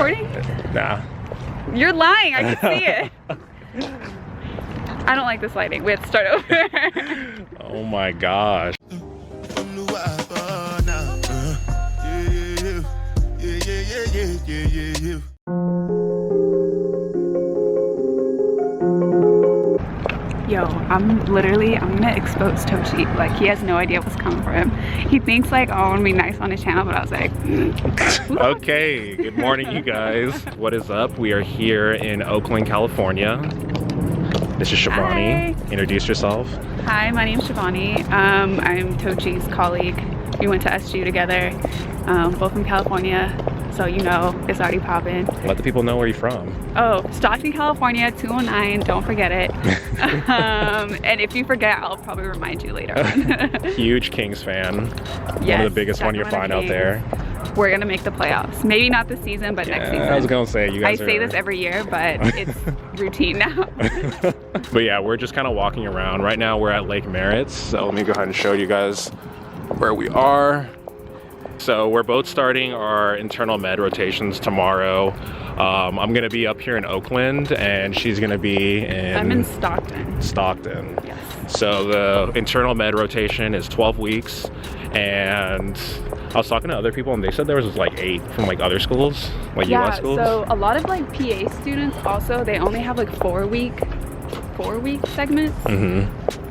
recording? Nah. You're lying, I can see it. I don't like this lighting. We have to start over. Oh my gosh. Yo, I'm gonna expose Tochi. Like, he has no idea what's coming for him. He thinks like, oh, I wanna be nice on his channel, but I was like, Okay, good morning, you guys. What is up? We are here in Oakland, California. This is Shivani. Hi. Introduce yourself. Hi, my name's Shivani. I'm Tochi's colleague. We went to SU together, both from California. So you know, it's already popping. Let the people know where you're from. Oh, Stockton, California, 209, don't forget it. And if you forget, I'll probably remind you later on. Huge Kings fan. Yes, one of the biggest one you'll find out there. We're gonna make the playoffs. Maybe not this season, but next season. I was gonna say, you guys I say this every year, but it's routine now. But yeah, we're just kind of walking around. Right now we're at Lake Merritt. So let me go ahead and show you guys where we are. So we're both starting our internal med rotations tomorrow. I'm gonna be up here in Oakland and she's gonna be in... I'm in Stockton. Stockton. Yes. So the internal med rotation is 12 weeks. And I was talking to other people and they said there was like 8 from like other schools, like US schools. So a lot of like PA students also, they only have like 4 week segments.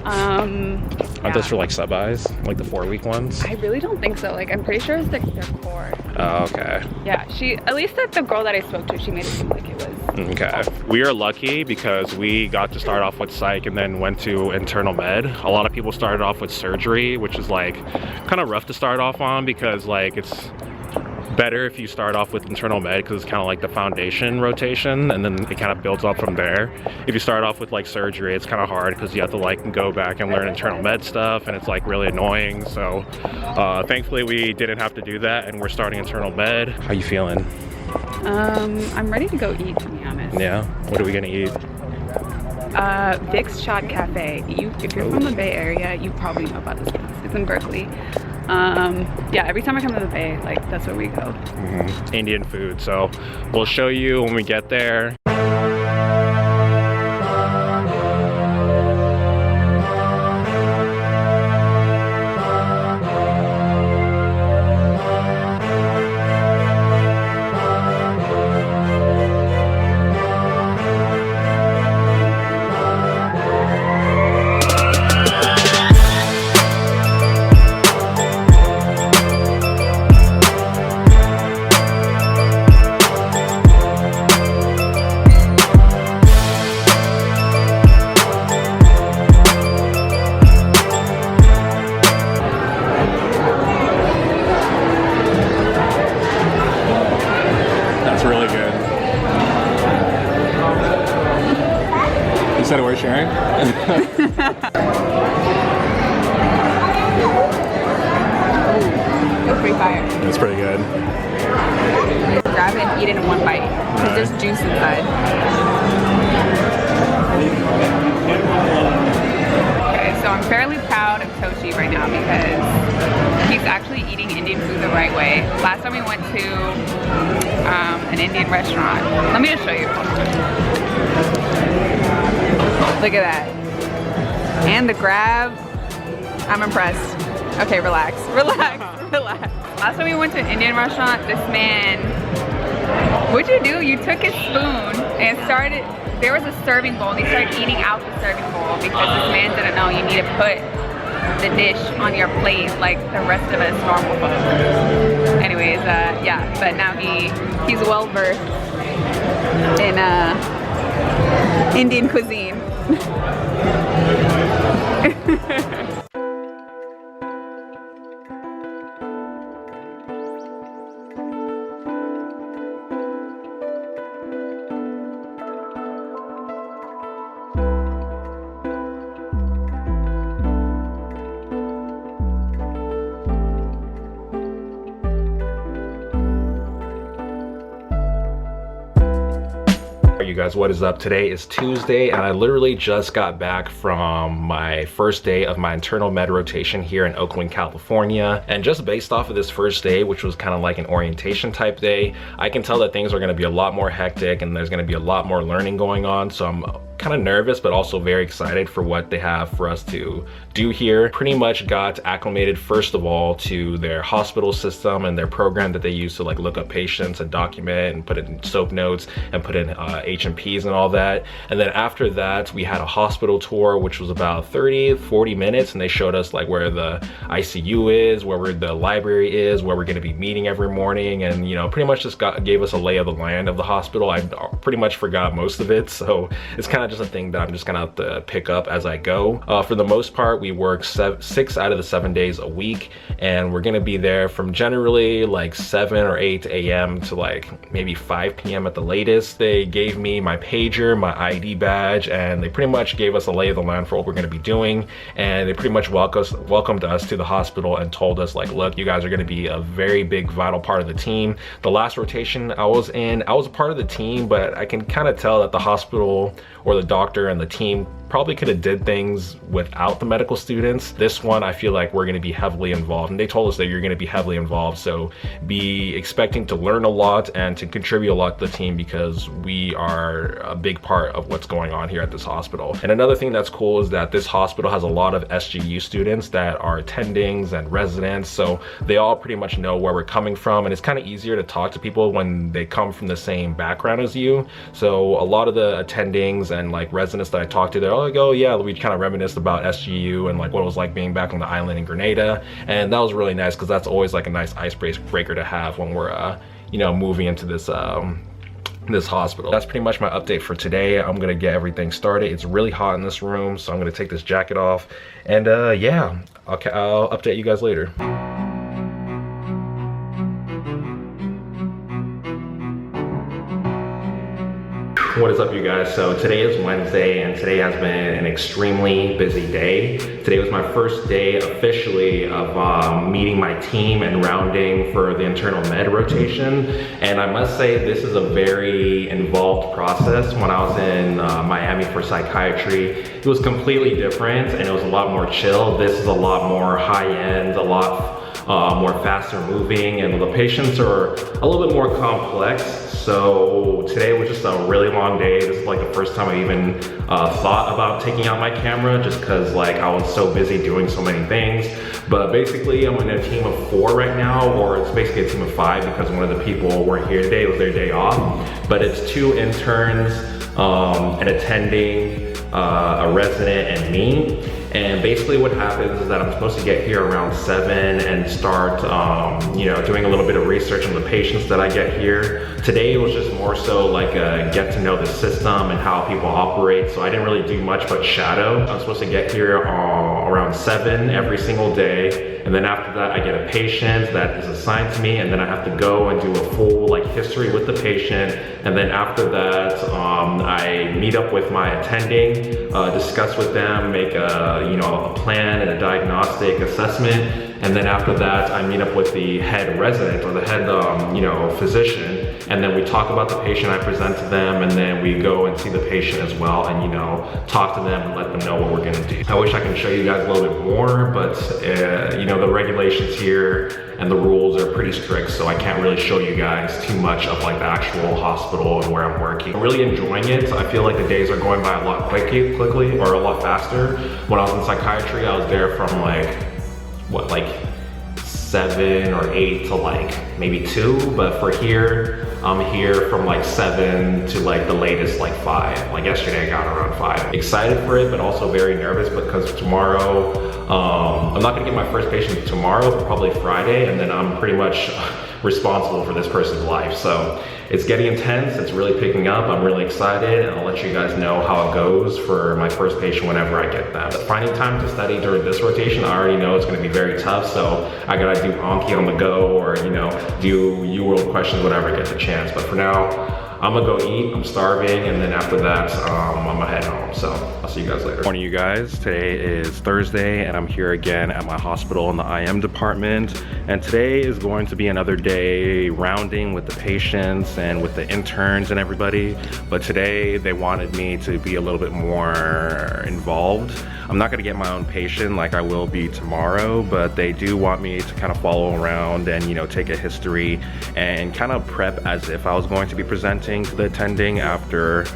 Aren't those for like sub-Is, like the 4-week ones? I really don't think so. Like, I'm pretty sure it's their core. Oh, okay. Yeah, at least the girl that I spoke to, she made it seem like it was. Okay. We are lucky because we got to start off with psych and then went to internal med. A lot of people started off with surgery, which is like kind of rough to start off on because like it's better if you start off with internal med because it's kind of like the foundation rotation and then it kind of builds up from there. If you start off with like surgery, it's kind of hard because you have to like go back and learn internal med stuff and it's like really annoying. So thankfully we didn't have to do that and we're starting internal med. How you feeling? I'm ready to go eat, to be honest. Yeah? What are we gonna eat? Vic's Shot Cafe. If you're from the Bay Area, you probably know about this place. It's in Berkeley. Yeah, every time I come to the Bay, like that's where we go. Indian food, so we'll show you when we get there. Said we're sharing. It's pretty fire. It's pretty good. Grab it and eat it in one bite because there's juice inside. Okay, so I'm fairly proud of Tochi right now because he's actually eating Indian food the right way. Last time we went to an Indian restaurant. Let me just show you. Look at that. And the grab. I'm impressed. Okay, relax. Relax. Relax. Last time we went to an Indian restaurant, this man, what'd you do? You took his spoon and started, there was a serving bowl and he started eating out the serving bowl because this man didn't know you need to put the dish on your plate like the rest of us normal folks. Anyways, yeah, but now he's well versed in Indian cuisine. you guys, what is up? Today is Tuesday and I literally just got back from my first day of my internal med rotation here in Oakland, California. And just based off of this first day, which was kind of like an orientation type day, I can tell that things are going to be a lot more hectic and there's going to be a lot more learning going on. So I'm kind of nervous, but also very excited for what they have for us to do here. Pretty much got acclimated first of all to their hospital system and their program that they use to like look up patients and document and put it in soap notes and put in H&Ps and all that. And then after that, we had a hospital tour, which was about 30-40 minutes, and they showed us like where the ICU is, where the library is, where we're going to be meeting every morning, and you know, pretty much just gave us a lay of the land of the hospital. I pretty much forgot most of it, so it's kind of just a thing that I'm just gonna have to pick up as I go. For the most part, we work 6 out of the 7 days a week, and we're gonna be there from generally like 7 or 8 a.m. to like maybe 5 p.m. at the latest. They gave me my pager, my ID badge, and they pretty much gave us a lay of the land for what we're gonna be doing. And they pretty much welcomed us to the hospital and told us like, look, you guys are gonna be a very big vital part of the team. The last rotation I was in, I was a part of the team, but I can kind of tell that the hospital or the doctor and the team probably could have did things without the medical students. This one, I feel like we're gonna be heavily involved, and they told us that you're gonna be heavily involved, so be expecting to learn a lot and to contribute a lot to the team because we are a big part of what's going on here at this hospital. And another thing that's cool is that this hospital has a lot of SGU students that are attendings and residents, so they all pretty much know where we're coming from, and it's kind of easier to talk to people when they come from the same background as you. So a lot of the attendings and like residents that I talked to, they're like, oh yeah, we kind of reminisced about SGU and like what it was like being back on the island in Grenada, and that was really nice because that's always like a nice icebreaker to have when we're you know, moving into this this hospital. That's pretty much my update for today. I'm gonna get everything started. It's really hot in this room, so I'm gonna take this jacket off, and yeah, I'll update you guys later. What is up, you guys? So today is Wednesday, and today has been an extremely busy day. Today was my first day officially of meeting my team and rounding for the internal med rotation. And I must say, this is a very involved process. When I was in Miami for psychiatry, it was completely different and it was a lot more chill. This is a lot more high-end, a lot more faster moving, and the patients are a little bit more complex. So today was just a really long day. This is like the first time I even thought about taking out my camera, just because like I was so busy doing so many things. But basically I'm in a team of 4 right now, or it's basically a team of 5 because one of the people weren't here today. It was their day off. But it's 2 interns, an attending, a resident, and me. And basically what happens is that I'm supposed to get here around 7 and start, you know, doing a little bit of research on the patients that I get here. Today it was just more so like a get to know the system and how people operate. So I didn't really do much but shadow. I'm supposed to get here around 7 every single day. And then after that, I get a patient that is assigned to me, and then I have to go and do a full like history with the patient. And then after that, I meet up with my attending, discuss with them, make a plan and a diagnostic assessment. And then after that, I meet up with the head resident or the head, physician. And then we talk about the patient, I present to them, and then we go and see the patient as well and, talk to them and let them know what we're gonna do. I wish I can show you guys a little bit more, but, the regulations here and the rules are pretty strict, so I can't really show you guys too much of like the actual hospital and where I'm working. I'm really enjoying it. I feel like the days are going by a lot quickly or a lot faster. When I was in psychiatry, I was there from like 7 or 8 to like maybe 2, but for here, I'm here from like 7 to like the latest like 5. Like yesterday I got around 5. Excited for it, but also very nervous because tomorrow, I'm not gonna get my first patient tomorrow, but probably Friday, and then I'm pretty much responsible for this person's life. So it's getting intense, it's really picking up. I'm really excited, and I'll let you guys know how it goes for my first patient whenever I get them. But finding time to study during this rotation, I already know it's gonna be very tough, so I gotta do Anki on the go, or do U-World questions whenever I get the chance. But for now, I'm gonna go eat, I'm starving, and then after that, I'm gonna head home. So I'll see you guys later. Morning, you guys. Today is Thursday, and I'm here again at my hospital in the IM department. And today is going to be another day rounding with the patients and with the interns and everybody, but today they wanted me to be a little bit more involved. I'm not gonna get my own patient like I will be tomorrow, but they do want me to kind of follow around and, you know, take a history and kind of prep as if I was going to be presenting to the attending after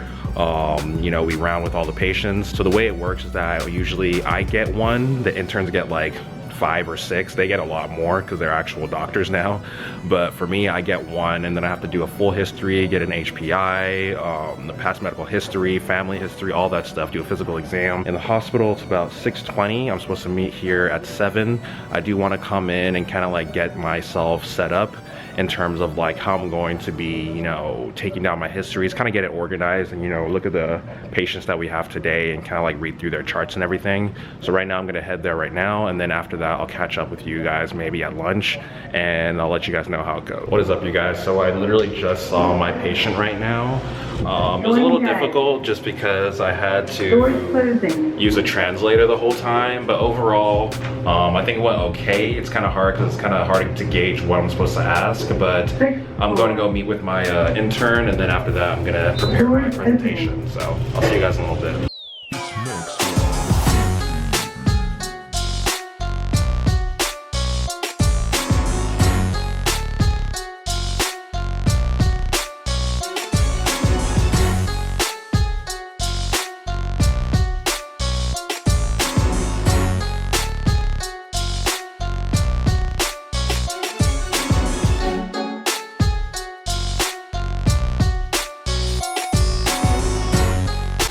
you know, we round with all the patients. So the way it works is that I get one, the interns get like 5 or 6. They get a lot more because they're actual doctors now, but for me I get one, and then I have to do a full history, get an HPI, the past medical history, family history, all that stuff, do a physical exam. In the hospital it's about 6:20. I'm supposed to meet here at 7. I do want to come in and kind of like get myself set up in terms of like how I'm going to be, you know, taking down my histories, kind of get it organized and, you know, look at the patients that we have today and kind of like read through their charts and everything. So right now I'm gonna head there right now, and then after that I'll catch up with you guys maybe at lunch, and I'll let you guys know how it goes. What is up, you guys? So I literally just saw my patient right now. It was a little difficult just because I had to use a translator the whole time, but overall I think it went okay. It's kind of hard because it's kind of hard to gauge what I'm supposed to ask, but I'm going to go meet with my intern, and then after that I'm going to prepare my presentation. So I'll see you guys in a little bit.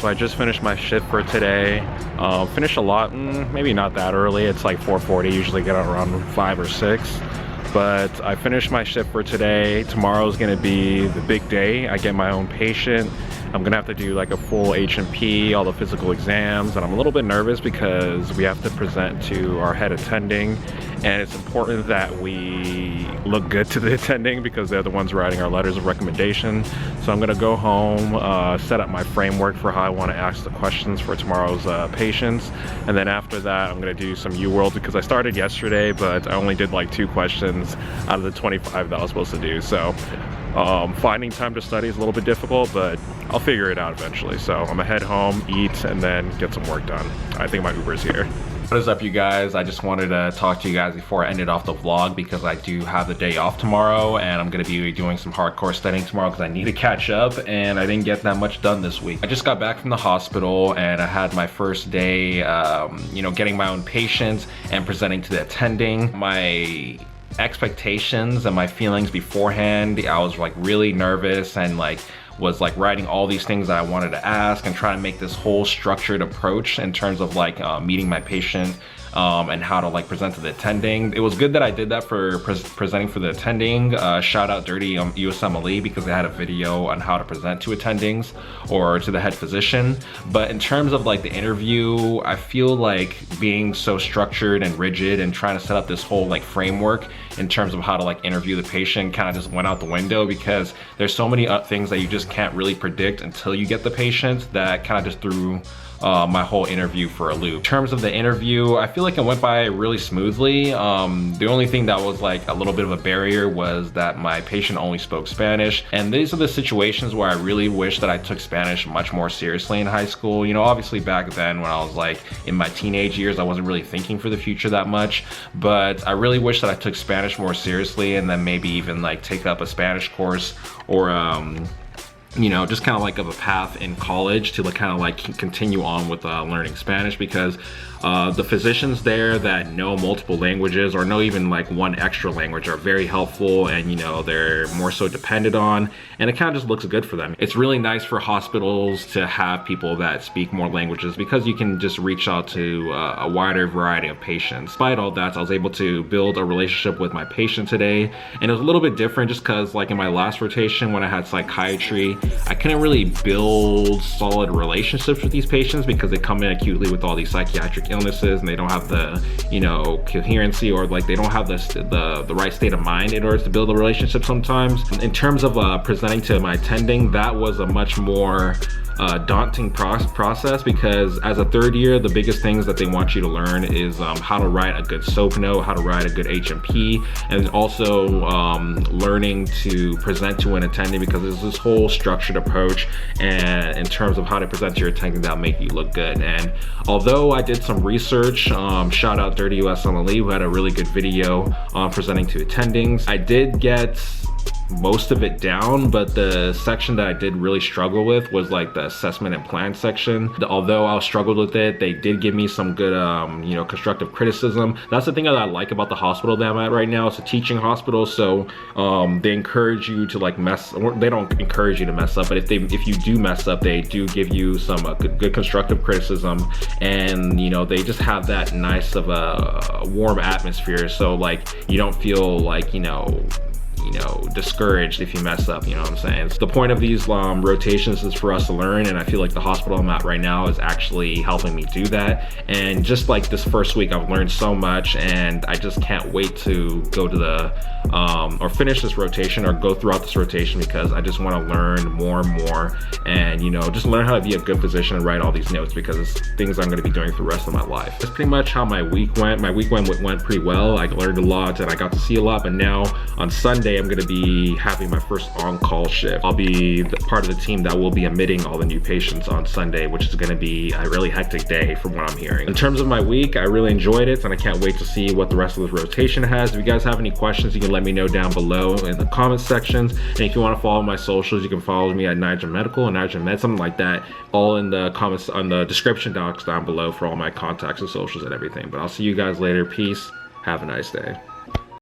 So I just finished my shift for today. Finished a lot, maybe not that early. It's like 4:40, usually get out around 5 or 6. But I finished my shift for today. Tomorrow's gonna be the big day. I get my own patient. I'm gonna have to do like a full H&P, all the physical exams, and I'm a little bit nervous because we have to present to our head attending, and it's important that we look good to the attending because they're the ones writing our letters of recommendation. So I'm gonna go home, set up my framework for how I wanna ask the questions for tomorrow's patients, and then after that I'm gonna do some UWorld because I started yesterday, but I only did like 2 questions out of the 25 that I was supposed to do. So finding time to study is a little bit difficult, but I'll figure it out eventually. So I'm gonna head home, eat, and then get some work done. I think my Uber's here. What is up, you guys? I just wanted to talk to you guys before I ended off the vlog because I do have the day off tomorrow, and I'm gonna be doing some hardcore studying tomorrow because I need to catch up, and I didn't get that much done this week. I just got back from the hospital and I had my first day, you know, getting my own patients and presenting to the attending. My expectations and my feelings beforehand, I was like really nervous and like was like writing all these things that I wanted to ask and try to make this whole structured approach in terms of like meeting my patient and how to like present to the attending. It was good that I did that for presenting for the attending. Shout out Dirty USMLE because they had a video on how to present to attendings or to the head physician. But in terms of like the interview, I feel like being so structured and rigid and trying to set up this whole like framework in terms of how to like interview the patient kind of just went out the window because there's so many things that you just can't really predict until you get the patient that kind of just threw my whole interview for a loop. In terms of the interview, I feel like it went by really smoothly. The only thing that was like a little bit of a barrier was that my patient only spoke Spanish, and these are the situations where I really wish that I took Spanish much more seriously in high school. You know, obviously back then when I was like in my teenage years, I wasn't really thinking for the future that much, but I really wish that I took Spanish more seriously and then maybe even like take up a Spanish course or you know, just kind of like of a path in college to like kind of like continue on with learning Spanish because the physicians there that know multiple languages or know even like one extra language are very helpful, and you know, they're more so depended on, and it kind of just looks good for them. It's really nice for hospitals to have people that speak more languages because you can just reach out to a wider variety of patients. Despite all that, I was able to build a relationship with my patient today, and it was a little bit different just because like in my last rotation when I had psychiatry, I couldn't really build solid relationships with these patients because they come in acutely with all these psychiatric illnesses and they don't have the, you know, coherency or like they don't have the right state of mind in order to build a relationship sometimes. In terms of presenting to my attending, that was a much more daunting process, because as a third year, the biggest things that they want you to learn is how to write a good SOAP note, how to write a good HMP, and also learning to present to an attending, because there's this whole structured approach and in terms of how to present to your attending that'll make you look good. And although I did some research, shout out Dirty US Emily, who had a really good video on presenting to attendings. I did get most of it down, but the section that I did really struggle with was like the assessment and plan section. Although I struggled with it, they did give me some good you know, constructive criticism. That's the thing that I like about the hospital that I'm at right now. It's a teaching hospital, so they encourage you to like they don't encourage you to mess up, but if you do mess up, they do give you some good constructive criticism, and you know, they just have that nice of a warm atmosphere, so like you don't feel like, you know, discouraged if you mess up, you know what I'm saying? So the point of these rotations is for us to learn, and I feel like the hospital I'm at right now is actually helping me do that. And just like this first week, I've learned so much, and I just can't wait to go to the or finish this rotation or go throughout this rotation, because I just want to learn more and more, and you know, just learn how to be a good physician and write all these notes, because it's things I'm going to be doing for the rest of my life. That's pretty much how my week went. My week went pretty well. I learned a lot and I got to see a lot, but now on Sunday I'm going to be having my first on-call shift. I'll be part of the team that will be admitting all the new patients on Sunday, which is going to be a really hectic day from what I'm hearing. In terms of my week, I really enjoyed it, and I can't wait to see what the rest of this rotation has. If you guys have any questions, you can let me know down below in the comment sections. And if you want to follow my socials, you can follow me at NaijaMedical or NaijaMed, something like that, all in the comments on the description box down below for all my contacts and socials and everything. But I'll see you guys later. Peace. Have a nice day.